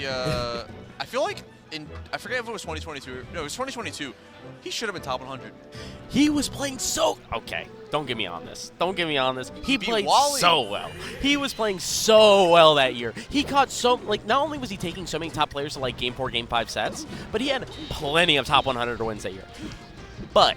I feel like I forget if it was 2022. No, it was 2022. He should have been top 100. He was playing so... Okay, don't get me on this. Don't get me on this. He played Wally. so well. He was playing so well that year. He caught so... Like, not only was he taking so many top players to, like, Game 4, Game 5 sets, but he had plenty of top 100 wins that year. But...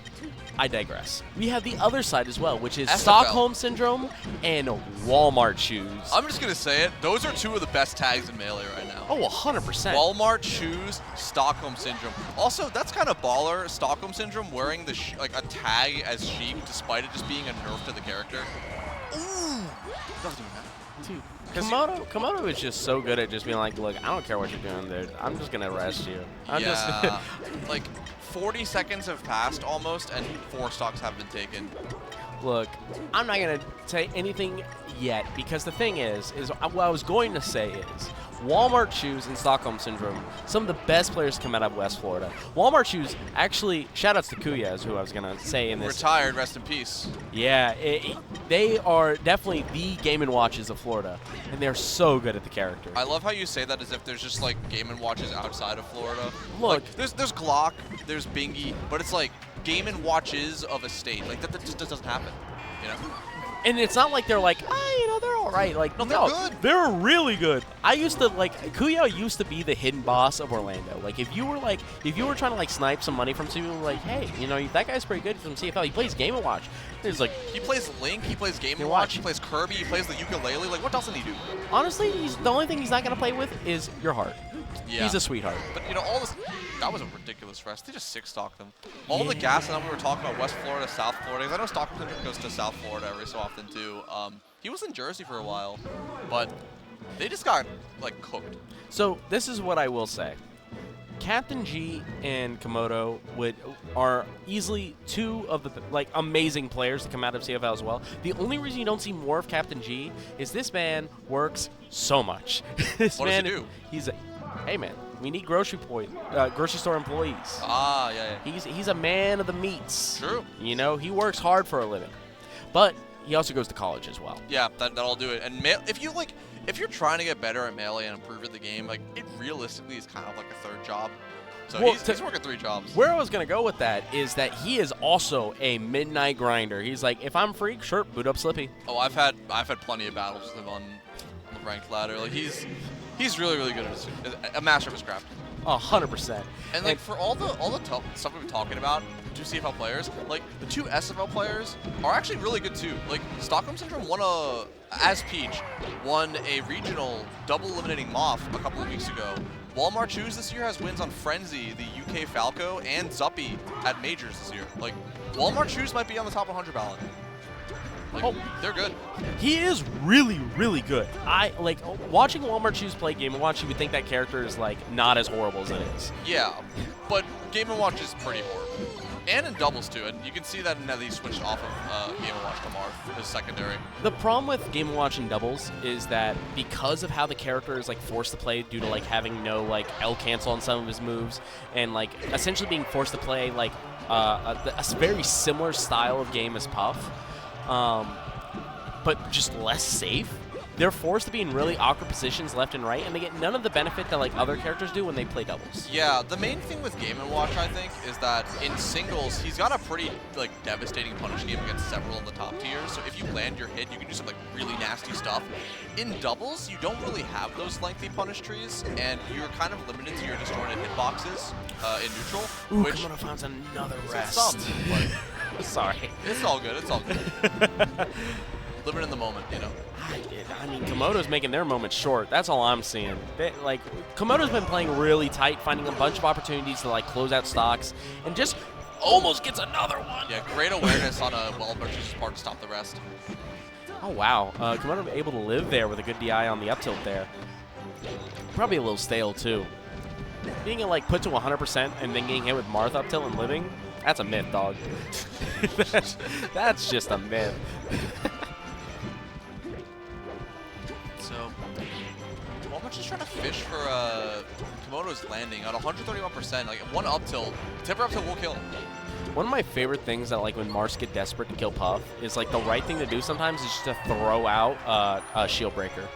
I digress. We have the other side as well, which is SFL. Stockholm Syndrome and Walmart Shoes. I'm just going to say it. Those are two of the best tags in Melee right now. Oh, 100%. Walmart Shoes, Stockholm Syndrome. Also, that's kind of baller. Stockholm Syndrome wearing the like a tag as Sheik, despite it just being a nerf to the character. Ooh. Dude, Komodo is just so good at just being like, look, I don't care what you're doing, dude. I'm just going to arrest you. Like, 40 seconds have passed almost, and 4 stocks have been taken. Look, I'm not going to say anything yet, because the thing is what I was going to say is, Walmart Shoes and Stockholm Syndrome, some of the best players come out of West Florida. Walmart Shoes, actually, shout-outs to Kuya is who I was going to say in this. Retired, rest in peace. Yeah, they are definitely the Game & Watches of Florida, and they're so good at the character. I love how you say that as if there's just, like, Game & Watches outside of Florida. Look. Like, there's Glock, there's Bingy, but it's like Game & Watches of a state. Like, that just doesn't happen, you know? And it's not like they're like, they're all right. Like, no, they're good. They're really good. I used to, like, Kuya used to be the hidden boss of Orlando. Like, if you were trying to, like, snipe some money from someone, like, hey, you know, that guy's pretty good from CFL. He plays Game & Watch. It's like, he plays Link, he plays Game & Watch, he plays Kirby, he plays the ukulele. Like, what else did he do? Honestly, the only thing he's not going to play with is your heart. Yeah. He's a sweetheart. But, you know, all this, that was a ridiculous rest. They just 6-stocked them. All the gas, and then we were talking about West Florida, South Florida, because I know Stockholm goes to South Florida every so often, too. He was in Jersey for a while, but they just got, like, cooked. So, this is what I will say. Captain G and Komodo are easily two of the amazing players to come out of CFL as well. The only reason you don't see more of Captain G is this man works so much. What does he do? Hey man, we need grocery store employees. Ah, yeah. He's a man of the meats. True. You know, he works hard for a living, but he also goes to college as well. Yeah, that'll do it. And if you're trying to get better at Melee and improve at the game, like, it realistically is kind of like a third job. So well, he's working 3 jobs. Where I was going to go with that is that he is also a midnight grinder. He's like, if I'm free, sure, boot up Slippy. Oh, I've had plenty of battles with him on the ranked ladder. Like, he's really, really good at a master of his craft. 100%. And like for all the stuff we've been talking about, 2 CFL players, like the 2 SFL players are actually really good too. Like Stockholm Syndrome as Peach, won a regional double eliminating Moth a couple of weeks ago. Walmart Shoes this year has wins on Frenzy, the UK Falco, and Zuppy at Majors this year. Like Walmart Shoes might be on the top 100 ballot. Like, they're good. He is really, really good. I like watching Walmart Shoes play Game & Watch. You would think that character is like not as horrible as it is. Yeah, but Game & Watch is pretty horrible, and in doubles too. And you can see that now that he switched off of Game & Watch to Marth, his secondary. The problem with Game & Watch and doubles is that because of how the character is like forced to play due to like having no like L cancel on some of his moves, and like essentially being forced to play like a very similar style of game as Puff. But just less safe. They're forced to be in really awkward positions left and right, and they get none of the benefit that like other characters do when they play doubles. Yeah, the main thing with Game & Watch, I think, is that in singles, he's got a pretty like devastating punish game against several of the top tiers. So if you land your hit, you can do some like really nasty stuff. In doubles, you don't really have those lengthy punish trees, and you're kind of limited to your distorted hitboxes in neutral. Ooh, which Komodo finds another rest. Sorry. It's all good. It's all good. Living in the moment, you know. I mean, Komodo's making their moments short. That's all I'm seeing. Komodo's been playing really tight, finding a bunch of opportunities to like close out stocks, and just almost gets another one. Yeah, great awareness on a Walmart's part to stop the rest. Oh wow, Komodo able to live there with a good DI on the up tilt there. Probably a little stale too. Being like put to 100% and then getting hit with Marth up tilt and living, that's a myth, dog. That's just a myth. So, Walmart's just trying to fish for Komodo's landing at 131%. Like one up tilt, temper up tilt will kill him. One of my favorite things that like when Mars get desperate to kill Puff is like the right thing to do sometimes is just to throw out a shield breaker.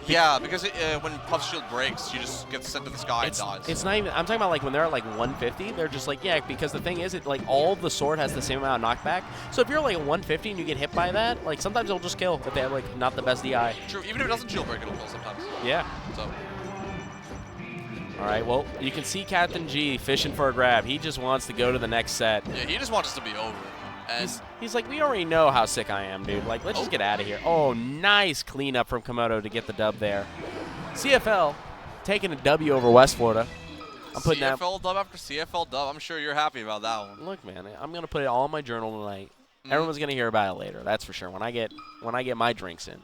Yeah, because when Puff Shield breaks, you just get sent to the sky and dies. It's not even. I'm talking about like when they're at like 150. They're just like, yeah, because the thing is, it like all the sword has the same amount of knockback. So if you're like at 150 and you get hit by that, like sometimes it'll just kill if they have like not the best DI. True, even if it doesn't shield break, it'll kill sometimes. Yeah. So. All right, well, you can see Captain G fishing for a grab. He just wants to go to the next set. Yeah, he just wants us to be over. And he's like, we already know how sick I am, dude. Like, let's just get out of here. Oh, nice cleanup from Komodo to get the dub there. CFL taking a W over West Florida. I'm putting CFL dub after CFL dub. I'm sure you're happy about that one. Look, man, I'm gonna put it all in my journal tonight. Everyone's gonna hear about it later. That's for sure. When I get my drinks in.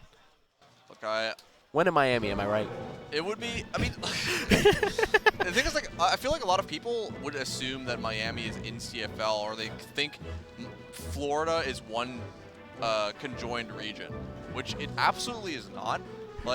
Okay. When in Miami, am I right? It would be. I mean, the thing is, like, I feel like a lot of people would assume that Miami is in CFL, or they think Florida is one conjoined region, which it absolutely is not.